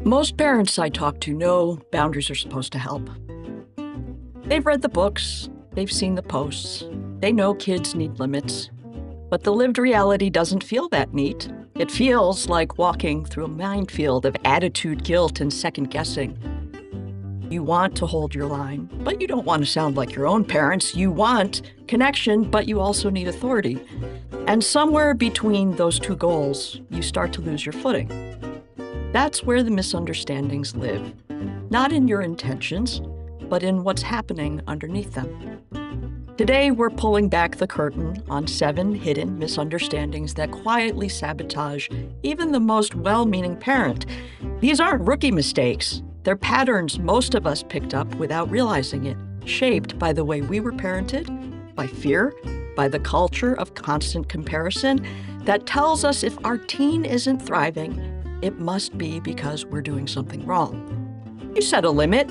Most parents I talk to know boundaries are supposed to help. They've read the books, they've seen the posts, they know kids need limits, but the lived reality doesn't feel that neat. It feels like walking through a minefield of attitude, guilt, and second guessing. You want to hold your line, but you don't want to sound like your own parents. You want connection, but you also need authority. And somewhere between those two goals, you start to lose your footing. That's where the misunderstandings live, not in your intentions, but in what's happening underneath them. Today, we're pulling back the curtain on 7 hidden misunderstandings that quietly sabotage even the most well-meaning parent. These aren't rookie mistakes. They're patterns most of us picked up without realizing it, shaped by the way we were parented, by fear, by the culture of constant comparison that tells us if our teen isn't thriving, it must be because we're doing something wrong. You set a limit,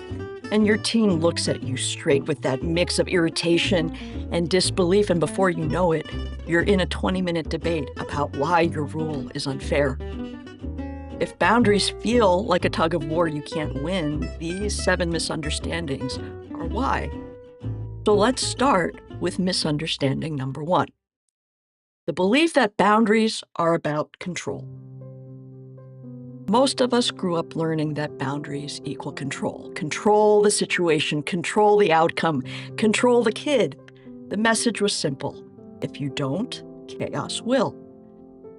and your teen looks at you straight with that mix of irritation and disbelief, and before you know it, you're in a 20-minute debate about why your rule is unfair. If boundaries feel like a tug of war you can't win, these 7 misunderstandings are why. So let's start with misunderstanding number 1. The belief that boundaries are about control. Most of us grew up learning that boundaries equal control. Control the situation, control the outcome, control the kid. The message was simple. If you don't, chaos will.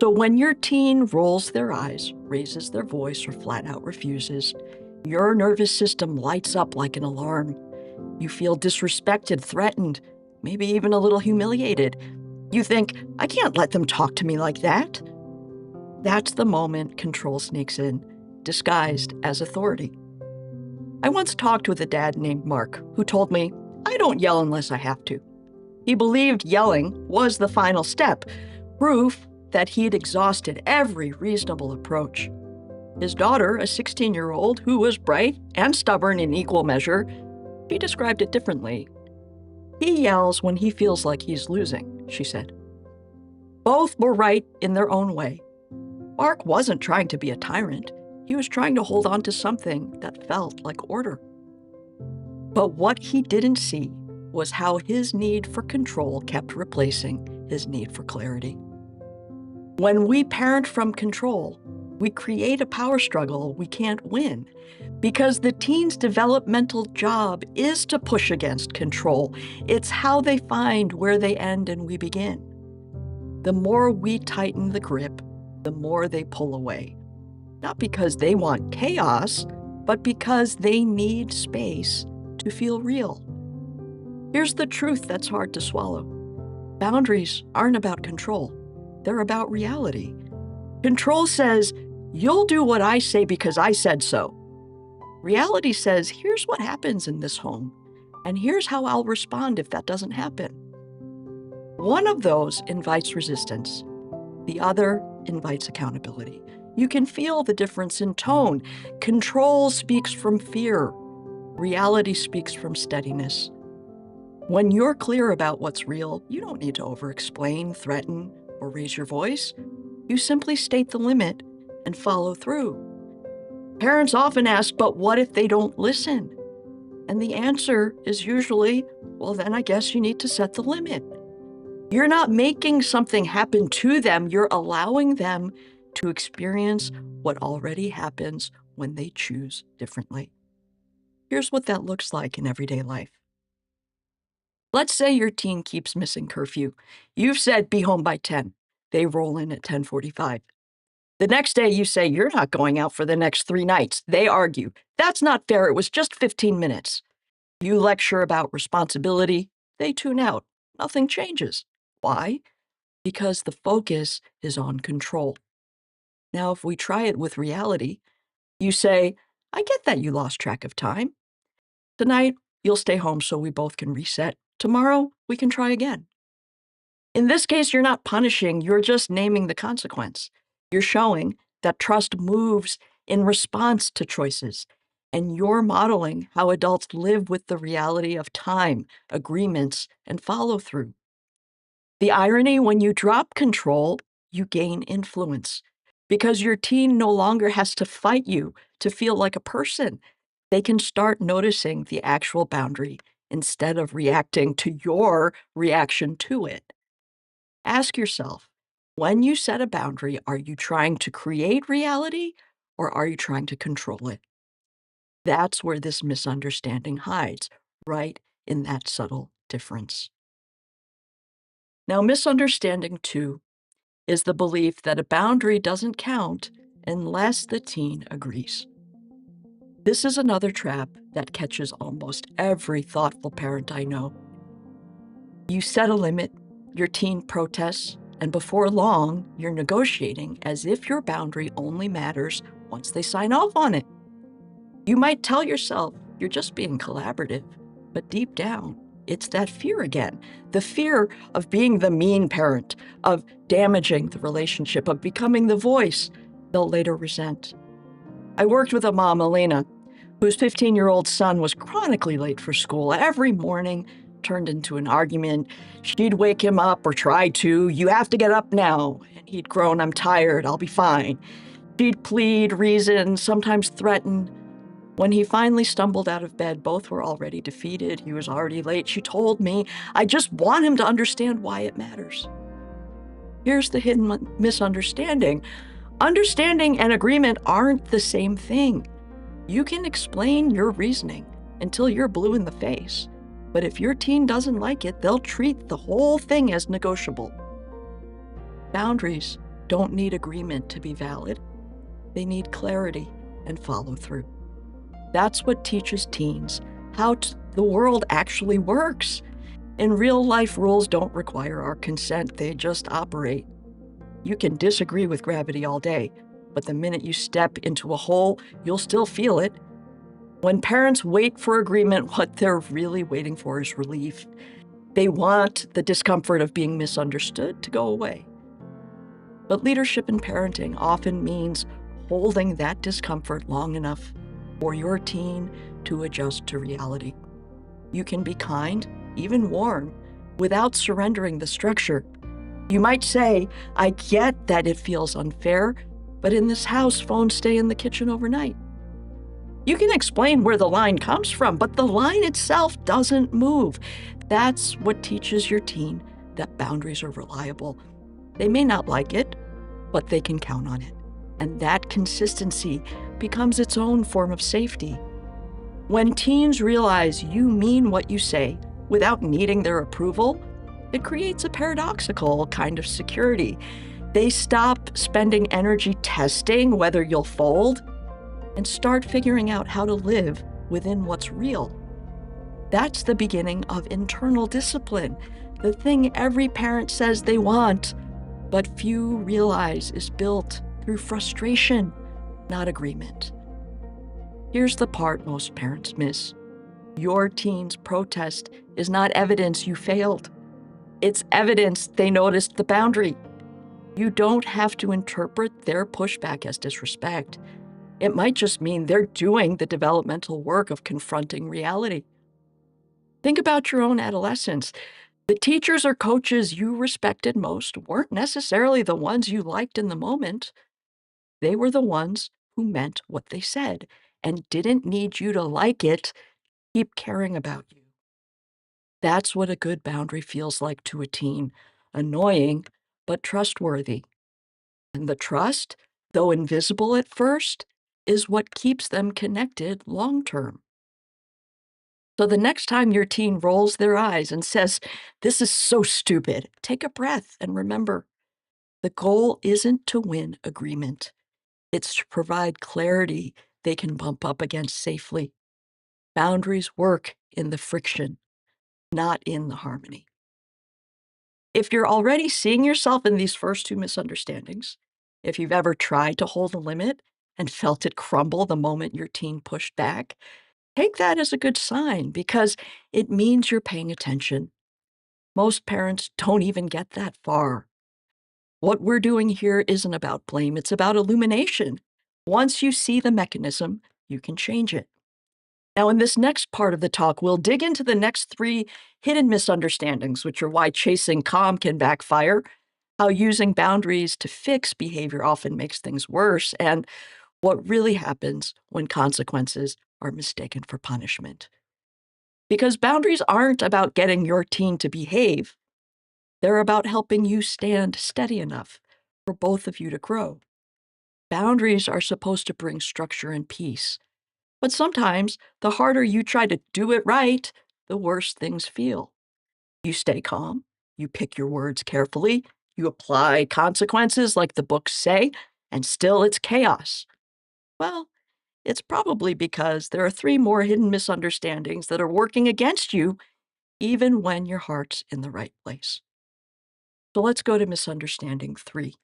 So when your teen rolls their eyes, raises their voice, or flat out refuses, your nervous system lights up like an alarm. You feel disrespected, threatened, maybe even a little humiliated. You think, I can't let them talk to me like that. That's the moment control sneaks in, disguised as authority. I once talked with a dad named Mark, who told me, I don't yell unless I have to. He believed yelling was the final step, proof that he'd exhausted every reasonable approach. His daughter, a 16-year-old who was bright and stubborn in equal measure, she described it differently. He yells when he feels like he's losing, she said. Both were right in their own way. Mark wasn't trying to be a tyrant. He was trying to hold on to something that felt like order. But what he didn't see was how his need for control kept replacing his need for clarity. When we parent from control, we create a power struggle we can't win because the teen's developmental job is to push against control. It's how they find where they end and we begin. The more we tighten the grip, the more they pull away. Not because they want chaos, but because they need space to feel real. Here's the truth that's hard to swallow. Boundaries aren't about control. They're about reality. Control says, you'll do what I say because I said so. Reality says, here's what happens in this home, and here's how I'll respond if that doesn't happen. One of those invites resistance. The other invites accountability. You can feel the difference in tone. Control speaks from fear. Reality speaks from steadiness. When you're clear about what's real, you don't need to over-explain, threaten, or raise your voice. You simply state the limit and follow through. Parents often ask, but what if they don't listen? And the answer is usually, well, then I guess you need to set the limit. You're not making something happen to them. You're allowing them to experience what already happens when they choose differently. Here's what that looks like in everyday life. Let's say your teen keeps missing curfew. You've said be home by 10. They roll in at 10:45. The next day you say you're not going out for the next 3 nights. They argue. That's not fair. It was just 15 minutes. You lecture about responsibility. They tune out. Nothing changes. Why? Because the focus is on control. Now, if we try it with reality, you say, I get that you lost track of time. Tonight, you'll stay home so we both can reset. Tomorrow, we can try again. In this case, you're not punishing, you're just naming the consequence. You're showing that trust moves in response to choices, and you're modeling how adults live with the reality of time, agreements, and follow-through. The irony, when you drop control, you gain influence. because your teen no longer has to fight you to feel like a person. They can start noticing the actual boundary instead of reacting to your reaction to it. Ask yourself, when you set a boundary, are you trying to create reality or are you trying to control it? That's where this misunderstanding hides, right in that subtle difference. Now, misunderstanding two is the belief that a boundary doesn't count unless the teen agrees. This is another trap that catches almost every thoughtful parent I know. You set a limit, your teen protests, and before long, you're negotiating as if your boundary only matters once they sign off on it. You might tell yourself you're just being collaborative, but deep down, it's that fear again. The fear of being the mean parent, of damaging the relationship, of becoming the voice they'll later resent. I worked with a mom, Elena, whose 15-year-old son was chronically late for school. Every morning turned into an argument. She'd wake him up or try to. You have to get up now. And he'd groan, I'm tired, I'll be fine. She'd plead, reason, sometimes threaten. When he finally stumbled out of bed, both were already defeated. He was already late. She told me, I just want him to understand why it matters. Here's the hidden misunderstanding. Understanding and agreement aren't the same thing. You can explain your reasoning until you're blue in the face. But if your teen doesn't like it, they'll treat the whole thing as negotiable. Boundaries don't need agreement to be valid. They need clarity and follow through. That's what teaches teens how the world actually works. In real life, rules don't require our consent, they just operate. You can disagree with gravity all day, but the minute you step into a hole, you'll still feel it. When parents wait for agreement, what they're really waiting for is relief. They want the discomfort of being misunderstood to go away. But leadership in parenting often means holding that discomfort long enough for your teen to adjust to reality. You can be kind, even warm, without surrendering the structure. You might say, I get that it feels unfair, but in this house, phones stay in the kitchen overnight. You can explain where the line comes from, but the line itself doesn't move. That's what teaches your teen that boundaries are reliable. They may not like it, but they can count on it. And that consistency becomes its own form of safety. When teens realize you mean what you say without needing their approval, it creates a paradoxical kind of security. They stop spending energy testing whether you'll fold and start figuring out how to live within what's real. That's the beginning of internal discipline, the thing every parent says they want, but few realize is built through frustration, not agreement. Here's the part most parents miss. Your teen's protest is not evidence you failed. It's evidence they noticed the boundary. You don't have to interpret their pushback as disrespect. It might just mean they're doing the developmental work of confronting reality. Think about your own adolescence. The teachers or coaches you respected most weren't necessarily the ones you liked in the moment. They were the ones who meant what they said and didn't need you to like it, keep caring about you. That's what a good boundary feels like to a teen. Annoying, but trustworthy. And the trust, though invisible at first, is what keeps them connected long term. So the next time your teen rolls their eyes and says, this is so stupid, take a breath and remember, the goal isn't to win agreement. It's to provide clarity they can bump up against safely. Boundaries work in the friction, not in the harmony. If you're already seeing yourself in these first two misunderstandings, if you've ever tried to hold a limit and felt it crumble the moment your teen pushed back, take that as a good sign because it means you're paying attention. Most parents don't even get that far. What we're doing here isn't about blame, it's about illumination. Once you see the mechanism, you can change it. Now, in this next part of the talk, we'll dig into the next three hidden misunderstandings, which are why chasing calm can backfire, how using boundaries to fix behavior often makes things worse, and what really happens when consequences are mistaken for punishment. Because boundaries aren't about getting your teen to behave, they're about helping you stand steady enough for both of you to grow. Boundaries are supposed to bring structure and peace, but sometimes the harder you try to do it right, the worse things feel. You stay calm, you pick your words carefully, you apply consequences like the books say, and still it's chaos. Well, it's probably because there are three more hidden misunderstandings that are working against you, even when your heart's in the right place. So let's go to misunderstanding 3,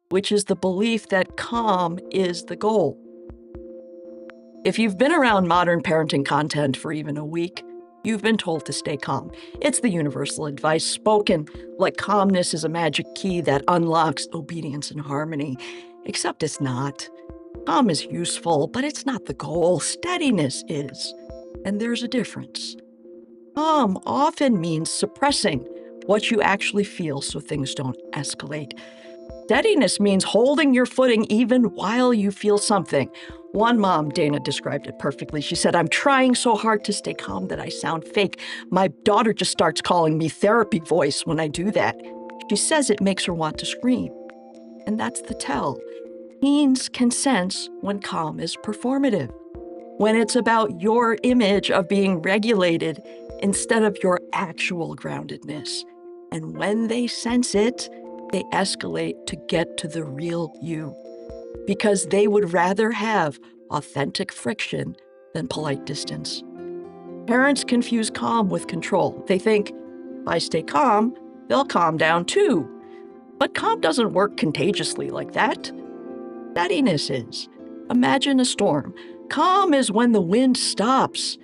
which is the belief that calm is the goal. If you've been around modern parenting content for even a week, you've been told to stay calm. It's the universal advice spoken like calmness is a magic key that unlocks obedience and harmony. Except it's not. Calm is useful, but it's not the goal. Steadiness is. And there's a difference. Calm often means suppressing what you actually feel so things don't escalate. Steadiness means holding your footing even while you feel something. One mom, Dana, described it perfectly. She said, "I'm trying so hard to stay calm that I sound fake. My daughter just starts calling me therapy voice when I do that. She says it makes her want to scream." And that's the tell. Teens can sense when calm is performative, when it's about your image of being regulated instead of your actual groundedness. And when they sense it, they escalate to get to the real you, because they would rather have authentic friction than polite distance. Parents confuse calm with control. They think, if I stay calm, they'll calm down too. But calm doesn't work contagiously like that. Steadiness is. Imagine a storm. Calm is when the wind stops.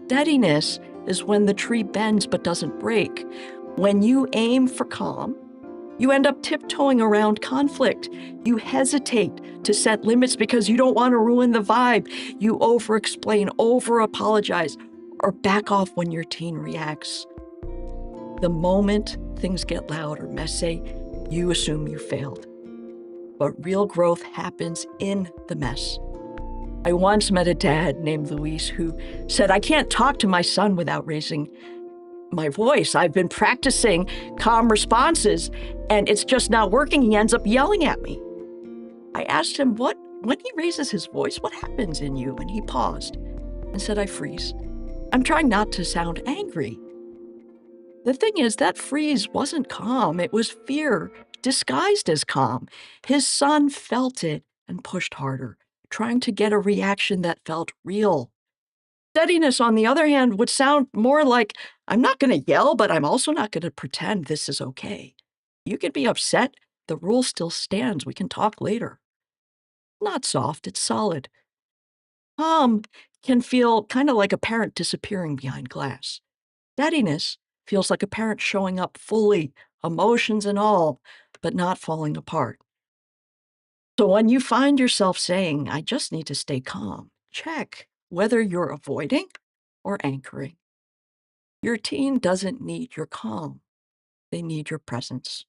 Steadiness is when the tree bends but doesn't break. When you aim for calm, you end up tiptoeing around conflict. You hesitate to set limits because you don't want to ruin the vibe. You over-explain, over-apologize, or back off when your teen reacts. The moment things get loud or messy, you assume you failed. But real growth happens in the mess. I once met a dad named Luis who said, "I can't talk to my son without raising my voice. I've been practicing calm responses, and it's just not working. He ends up yelling at me." I asked him, when he raises his voice, what happens in you? And he paused and said, "I freeze. I'm trying not to sound angry." The thing is, that freeze wasn't calm. It was fear disguised as calm. His son felt it and pushed harder, trying to get a reaction that felt real. Steadiness, on the other hand, would sound more like, "I'm not going to yell, but I'm also not going to pretend this is okay. You can be upset. The rule still stands. We can talk later." Not soft, it's solid. Calm can feel kind of like a parent disappearing behind glass. Steadiness feels like a parent showing up fully, emotions and all, but not falling apart. So when you find yourself saying, "I just need to stay calm," check whether you're avoiding or anchoring. Your teen doesn't need your calm. They need your presence.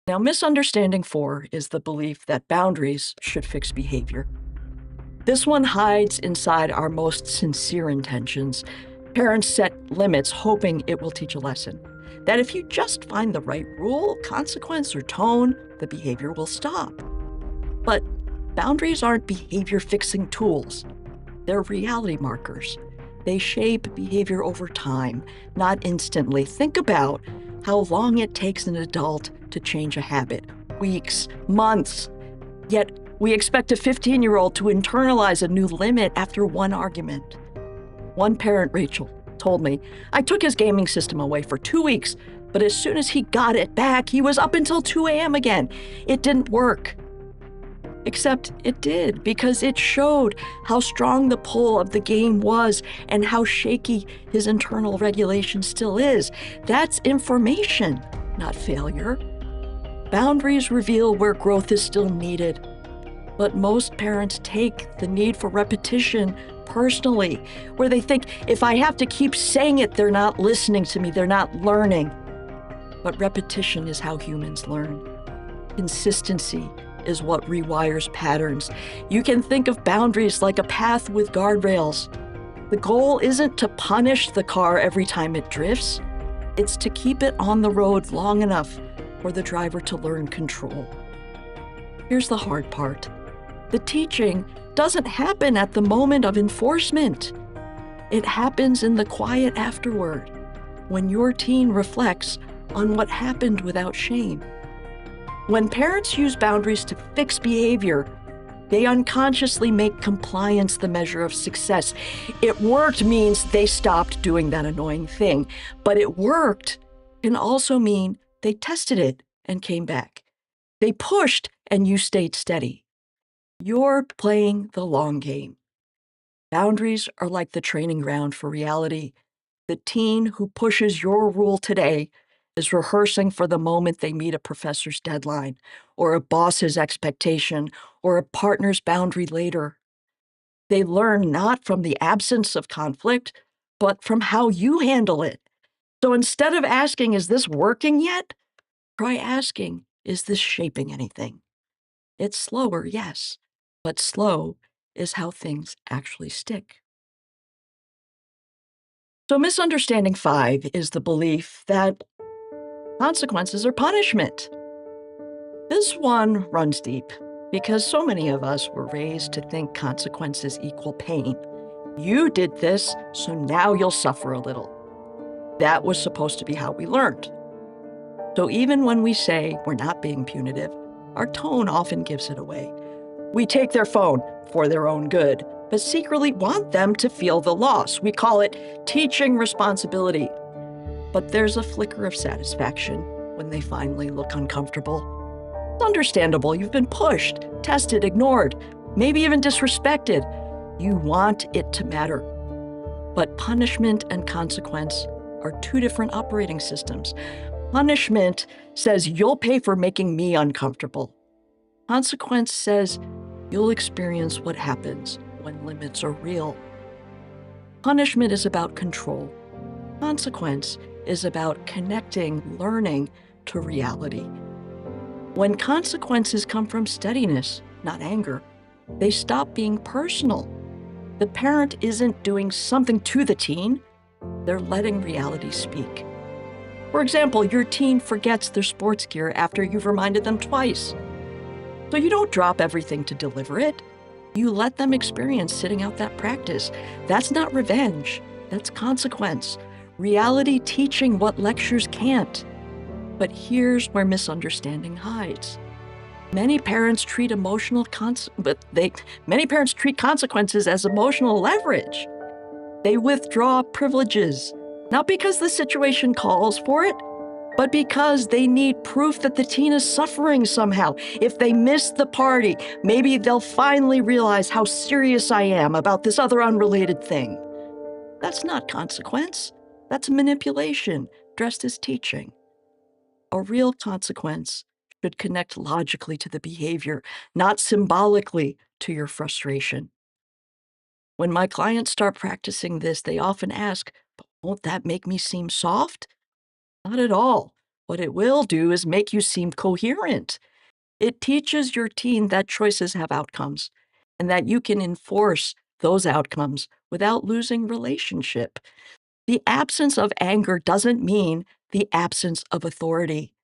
Now, misunderstanding 4 is the belief that boundaries should fix behavior. This one hides inside our most sincere intentions. Parents set limits hoping it will teach a lesson. That if you just find the right rule, consequence, or tone, the behavior will stop. But boundaries aren't behavior-fixing tools. They're reality markers. They shape behavior over time, not instantly. Think about how long it takes an adult to change a habit. Weeks, months. Yet we expect a 15-year-old to internalize a new limit after one argument. One parent, Rachel, told me, "I took his gaming system away for 2 weeks, but as soon as he got it back, he was up until 2 a.m. again. It didn't work." Except it did, because it showed how strong the pull of the game was and how shaky his internal regulation still is. That's information, not failure. Boundaries reveal where growth is still needed. But most parents take the need for repetition personally, where they think, if I have to keep saying it, they're not listening to me, they're not learning. but repetition is how humans learn. Consistency is what rewires patterns. You can think of boundaries like a path with guardrails. The goal isn't to punish the car every time it drifts. It's to keep it on the road long enough for the driver to learn control. Here's the hard part. The teaching doesn't happen at the moment of enforcement. It happens in the quiet afterward, when your teen reflects on what happened without shame. When parents use boundaries to fix behavior, they unconsciously make compliance the measure of success. It worked means they stopped doing that annoying thing, but it worked can also mean they tested it and came back. They pushed and you stayed steady. You're playing the long game. Boundaries are like the training ground for reality. The teen who pushes your rule today is rehearsing for the moment they meet a professor's deadline, or a boss's expectation, or a partner's boundary later. They learn not from the absence of conflict, but from how you handle it. So instead of asking, is this working yet? Try asking, is this shaping anything? It's slower, yes, but slow is how things actually stick. So misunderstanding 5 is the belief that consequences are punishment. This one runs deep because so many of us were raised to think consequences equal pain. You did this, so now you'll suffer a little. That was supposed to be how we learned. So even when we say we're not being punitive, our tone often gives it away. We take their phone for their own good, but secretly want them to feel the loss. We call it teaching responsibility. But there's a flicker of satisfaction when they finally look uncomfortable. It's understandable. You've been pushed, tested, ignored, maybe even disrespected. You want it to matter. But punishment and consequence are two different operating systems. Punishment says you'll pay for making me uncomfortable. Consequence says you'll experience what happens when limits are real. Punishment is about control. Consequence is about connecting learning to reality. When consequences come from steadiness, not anger, they stop being personal. The parent isn't doing something to the teen, they're letting reality speak. For example, your teen forgets their sports gear after you've reminded them twice. So you don't drop everything to deliver it. You let them experience sitting out that practice. That's not revenge, that's consequence. Reality teaching what lectures can't. But here's where misunderstanding hides. Many parents treat consequences as emotional leverage. They withdraw privileges, not because the situation calls for it, but because they need proof that the teen is suffering somehow. If they miss the party, maybe they'll finally realize how serious I am about this other unrelated thing. That's not consequence. That's manipulation dressed as teaching. A real consequence should connect logically to the behavior, not symbolically to your frustration. When my clients start practicing this, they often ask, but won't that make me seem soft? Not at all. What it will do is make you seem coherent. It teaches your teen that choices have outcomes and that you can enforce those outcomes without losing relationship. The absence of anger doesn't mean the absence of authority.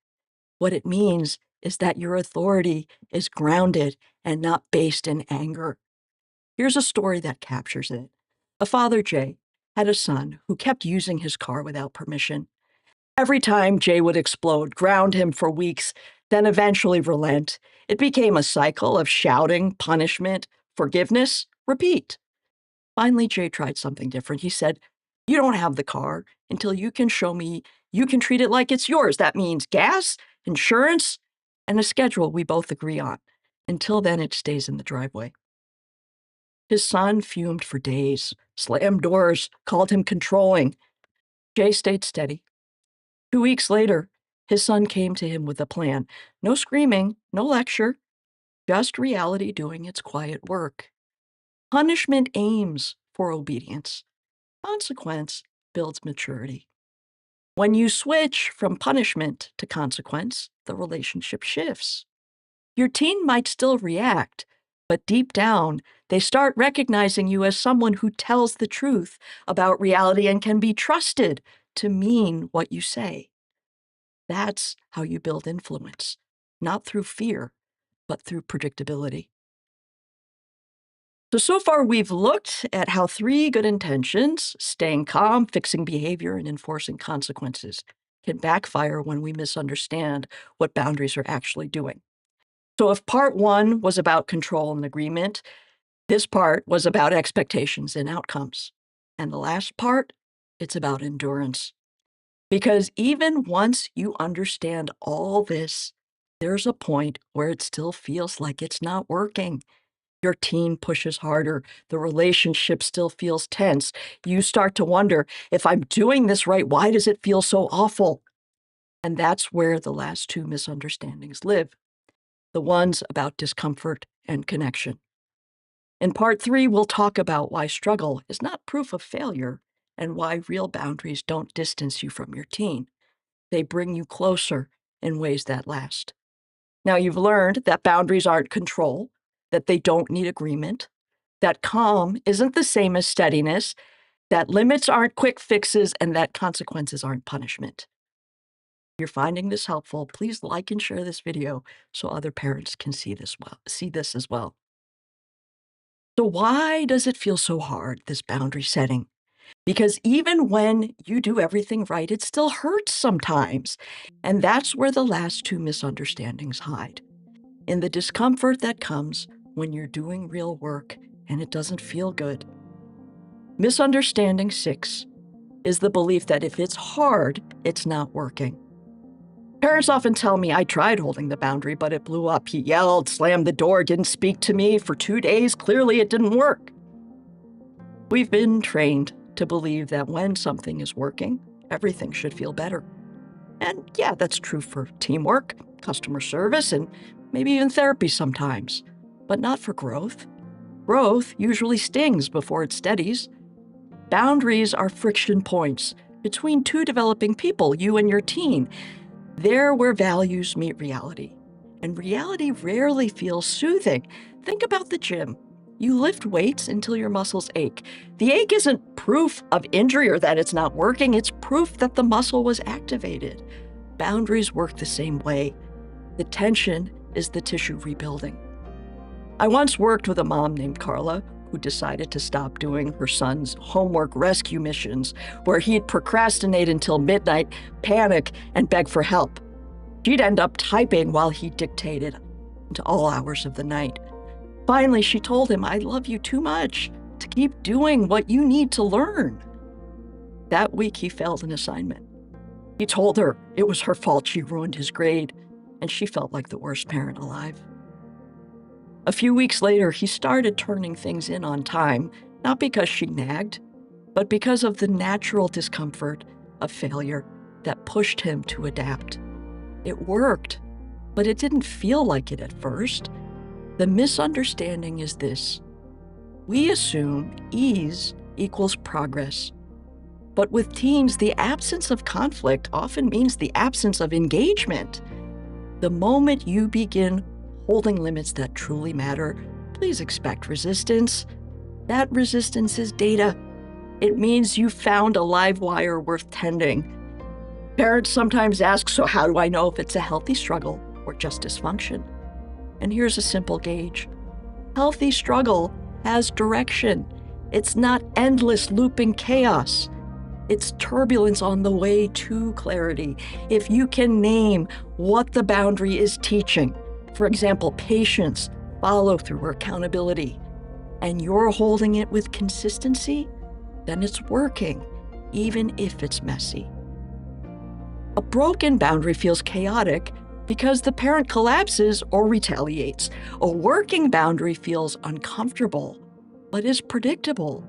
What it means is that your authority is grounded and not based in anger. Here's a story that captures it. A father, Jay, had a son who kept using his car without permission. Every time Jay would explode, ground him for weeks, then eventually relent. It became a cycle of shouting, punishment, forgiveness, repeat. Finally, Jay tried something different. He said, "You don't have the car until you can show me you can treat it like it's yours. That means gas, insurance, and a schedule we both agree on. Until then, it stays in the driveway." His son fumed for days, slammed doors, called him controlling. Jay stayed steady. 2 weeks later, his son came to him with a plan. No screaming, no lecture, just reality doing its quiet work. Punishment aims for obedience. Consequence builds maturity. When you switch from punishment to consequence, the relationship shifts. Your teen might still react, but deep down, they start recognizing you as someone who tells the truth about reality and can be trusted to mean what you say. That's how you build influence, not through fear, but through predictability. So far we've looked at how 3 good intentions, staying calm, fixing behavior, and enforcing consequences, can backfire when we misunderstand what boundaries are actually doing. So if part 1 was about control and agreement, this part was about expectations and outcomes. And the last part, it's about endurance. Because even once you understand all this, there's a point where it still feels like it's not working. Your teen pushes harder. The relationship still feels tense. You start to wonder, if I'm doing this right, why does it feel so awful? And that's where the last 2 misunderstandings live, the ones about discomfort and connection. In part 3, we'll talk about why struggle is not proof of failure and why real boundaries don't distance you from your teen. They bring you closer in ways that last. Now, you've learned that boundaries aren't control, that they don't need agreement, that calm isn't the same as steadiness, that limits aren't quick fixes, and that consequences aren't punishment. If you're finding this helpful, please like and share this video so other parents can see this as well. So why does it feel so hard, this boundary setting? Because even when you do everything right, it still hurts sometimes. And that's where the last 2 misunderstandings hide, in the discomfort that comes when you're doing real work and it doesn't feel good. Misunderstanding 6 is the belief that if it's hard, it's not working. Parents often tell me I tried holding the boundary, but it blew up. He yelled, slammed the door, didn't speak to me for 2 days. Clearly, it didn't work. We've been trained to believe that when something is working, everything should feel better. And yeah, that's true for teamwork, customer service, and maybe even therapy sometimes, but not for growth. Growth usually stings before it steadies. Boundaries are friction points between 2 developing people, you and your teen. They're where values meet reality. And reality rarely feels soothing. Think about the gym. You lift weights until your muscles ache. The ache isn't proof of injury or that it's not working, it's proof that the muscle was activated. Boundaries work the same way. The tension is the tissue rebuilding. I once worked with a mom named Carla who decided to stop doing her son's homework rescue missions, where he'd procrastinate until midnight, panic, and beg for help. She'd end up typing while he dictated into all hours of the night. Finally, she told him, "I love you too much to keep doing what you need to learn." That week, he failed an assignment. He told her it was her fault she ruined his grade, and she felt like the worst parent alive. A few weeks later, he started turning things in on time, not because she nagged, but because of the natural discomfort of failure that pushed him to adapt. It worked, but it didn't feel like it at first. The misunderstanding is this: we assume ease equals progress. But with teens, the absence of conflict often means the absence of engagement. The moment you begin holding limits that truly matter, please expect resistance. That resistance is data. It means you found a live wire worth tending. Parents sometimes ask, so how do I know if it's a healthy struggle or just dysfunction? And here's a simple gauge. Healthy struggle has direction. It's not endless looping chaos. It's turbulence on the way to clarity. If you can name what the boundary is teaching, for example, patience, follow-through, or accountability, and you're holding it with consistency, then it's working, even if it's messy. A broken boundary feels chaotic because the parent collapses or retaliates. A working boundary feels uncomfortable, but is predictable.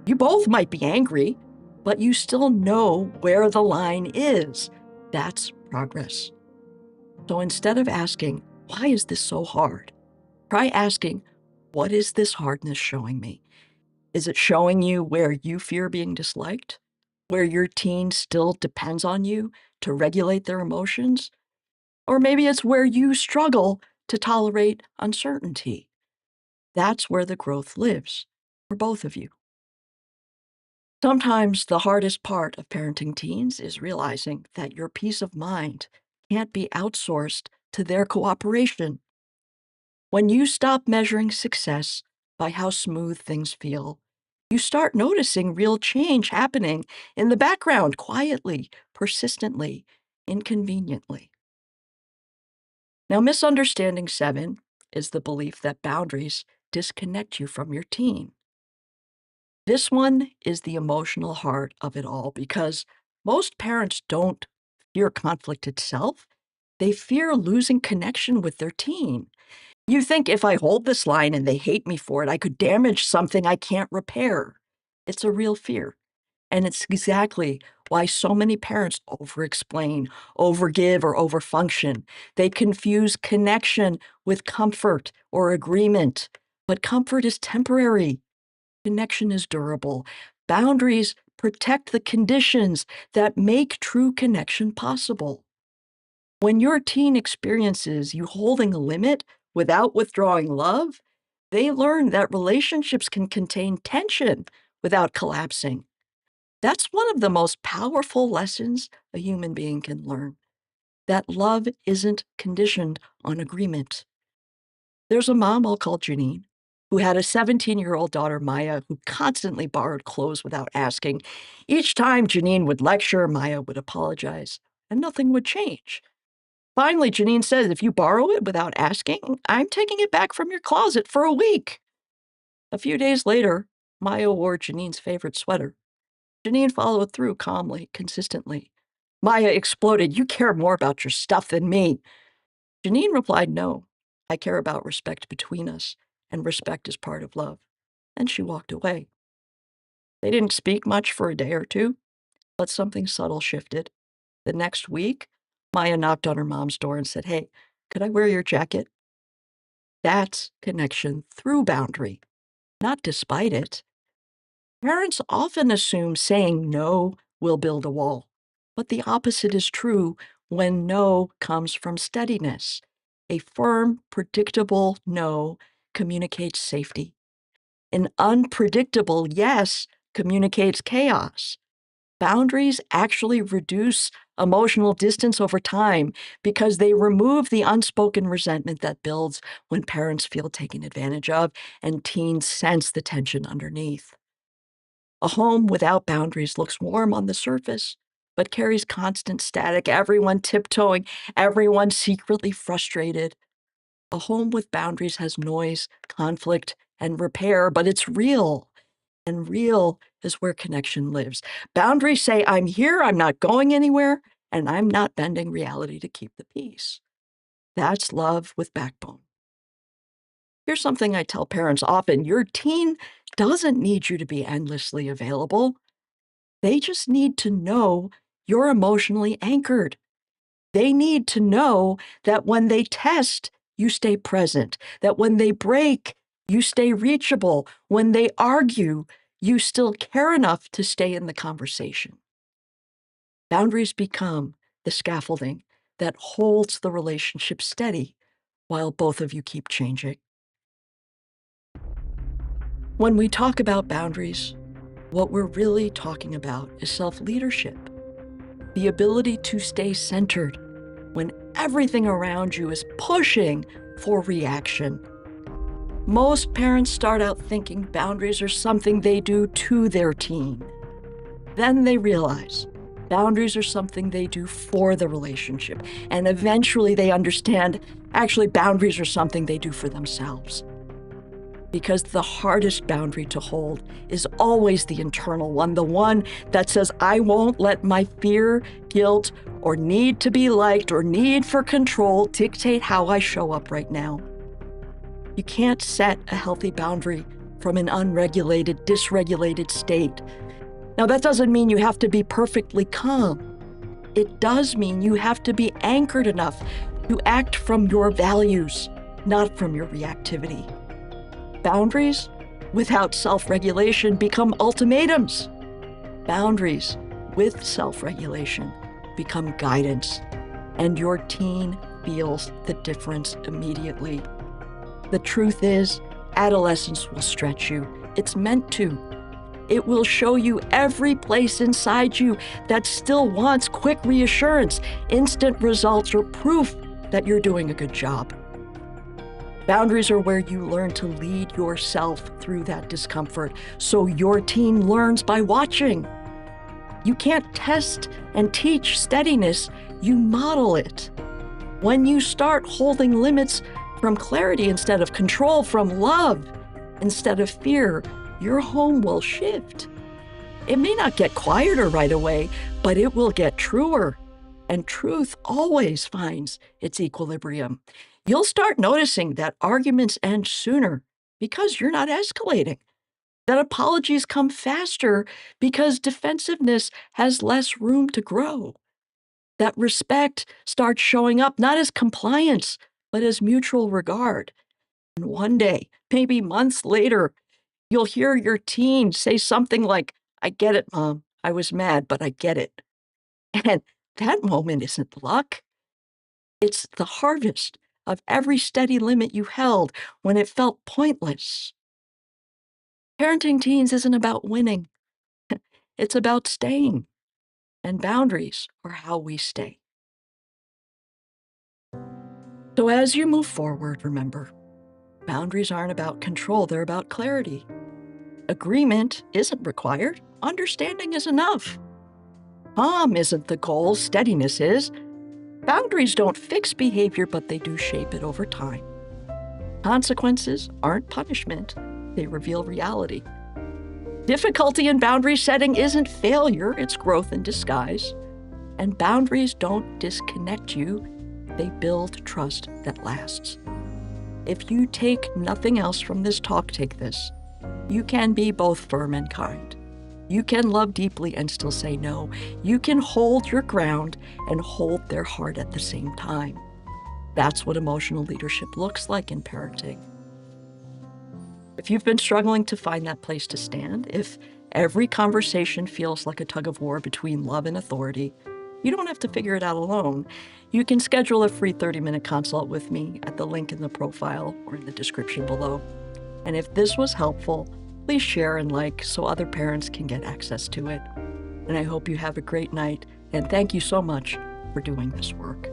You both might be angry, but you still know where the line is. That's progress. So instead of asking, why is this so hard? Try asking, what is this hardness showing me? Is it showing you where you fear being disliked? where your teen still depends on you to regulate their emotions, or maybe it's where you struggle to tolerate uncertainty. That's where the growth lives for both of you. Sometimes the hardest part of parenting teens is realizing that your peace of mind can't be outsourced to their cooperation. When you stop measuring success by how smooth things feel, you start noticing real change happening in the background, quietly, persistently, inconveniently. Now, misunderstanding 7 is the belief that boundaries disconnect you from your teen. This one is the emotional heart of it all because most parents don't fear conflict itself. They fear losing connection with their teen. You think if I hold this line and they hate me for it, I could damage something I can't repair. It's a real fear. And it's exactly why so many parents over-explain, overgive, or overfunction. They confuse connection with comfort or agreement. But comfort is temporary. Connection is durable. Boundaries protect the conditions that make true connection possible. When your teen experiences you holding a limit without withdrawing love, they learn that relationships can contain tension without collapsing. That's one of the most powerful lessons a human being can learn, that love isn't conditioned on agreement. There's a mom I'll call Janine, who had a 17-year-old daughter, Maya, who constantly borrowed clothes without asking. Each time Janine would lecture, Maya would apologize, and nothing would change. Finally, Janine says, if you borrow it without asking, I'm taking it back from your closet for a week. A few days later, Maya wore Janine's favorite sweater. Janine followed through calmly, consistently. Maya exploded, you care more about your stuff than me. Janine replied, no, I care about respect between us, and respect is part of love. And she walked away. They didn't speak much for a day or two, but something subtle shifted. The next week, Maya knocked on her mom's door and said, hey, could I wear your jacket? That's connection through boundary, not despite it. Parents often assume saying no will build a wall, but the opposite is true when no comes from steadiness. A firm, predictable no communicates safety. An unpredictable yes communicates chaos. Boundaries actually reduce emotional distance over time because they remove the unspoken resentment that builds when parents feel taken advantage of and teens sense the tension underneath. A home without boundaries looks warm on the surface, but carries constant static, everyone tiptoeing, everyone secretly frustrated. A home with boundaries has noise, conflict, and repair, but it's real. And real is where connection lives. Boundaries say, I'm here, I'm not going anywhere, and I'm not bending reality to keep the peace. That's love with backbone. Here's something I tell parents often. Your teen doesn't need you to be endlessly available. They just need to know you're emotionally anchored. They need to know that when they test, you stay present, that when they break, you stay reachable. When they argue, you still care enough to stay in the conversation. Boundaries become the scaffolding that holds the relationship steady while both of you keep changing. When we talk about boundaries, what we're really talking about is self-leadership, the ability to stay centered when everything around you is pushing for reaction. Most parents start out thinking boundaries are something they do to their teen. Then they realize boundaries are something they do for the relationship. And eventually they understand, actually, boundaries are something they do for themselves. Because the hardest boundary to hold is always the internal one, the one that says, I won't let my fear, guilt, or need to be liked or need for control dictate how I show up right now. You can't set a healthy boundary from an unregulated, dysregulated state. Now, that doesn't mean you have to be perfectly calm. It does mean you have to be anchored enough to act from your values, not from your reactivity. Boundaries without self-regulation become ultimatums. Boundaries with self-regulation become guidance, and your teen feels the difference immediately. The truth is, adolescence will stretch you. It's meant to. It will show you every place inside you that still wants quick reassurance, instant results, or proof that you're doing a good job. Boundaries are where you learn to lead yourself through that discomfort, so your teen learns by watching. You can't test and teach steadiness, you model it. When you start holding limits from clarity instead of control, from love instead of fear, your home will shift. It may not get quieter right away, but it will get truer. And truth always finds its equilibrium. You'll start noticing that arguments end sooner because you're not escalating. That apologies come faster because defensiveness has less room to grow. That respect starts showing up not as compliance, but as mutual regard. And one day, maybe months later, you'll hear your teen say something like, "I get it, Mom. I was mad, but I get it." And that moment isn't luck. It's the harvest of every steady limit you held when it felt pointless. Parenting teens isn't about winning. It's about staying. And boundaries are how we stay. So as you move forward, remember, boundaries aren't about control, they're about clarity. Agreement isn't required, understanding is enough. Calm isn't the goal, steadiness is. Boundaries don't fix behavior, but they do shape it over time. Consequences aren't punishment, they reveal reality. Difficulty in boundary setting isn't failure, it's growth in disguise. And boundaries don't disconnect you, they build trust that lasts. If you take nothing else from this talk, take this. You can be both firm and kind. You can love deeply and still say no. You can hold your ground and hold their heart at the same time. That's what emotional leadership looks like in parenting. If you've been struggling to find that place to stand, if every conversation feels like a tug of war between love and authority, you don't have to figure it out alone. You can schedule a free 30-minute consult with me at the link in the profile or in the description below. And if this was helpful, please share and like so other parents can get access to it. And I hope you have a great night, and thank you so much for doing this work.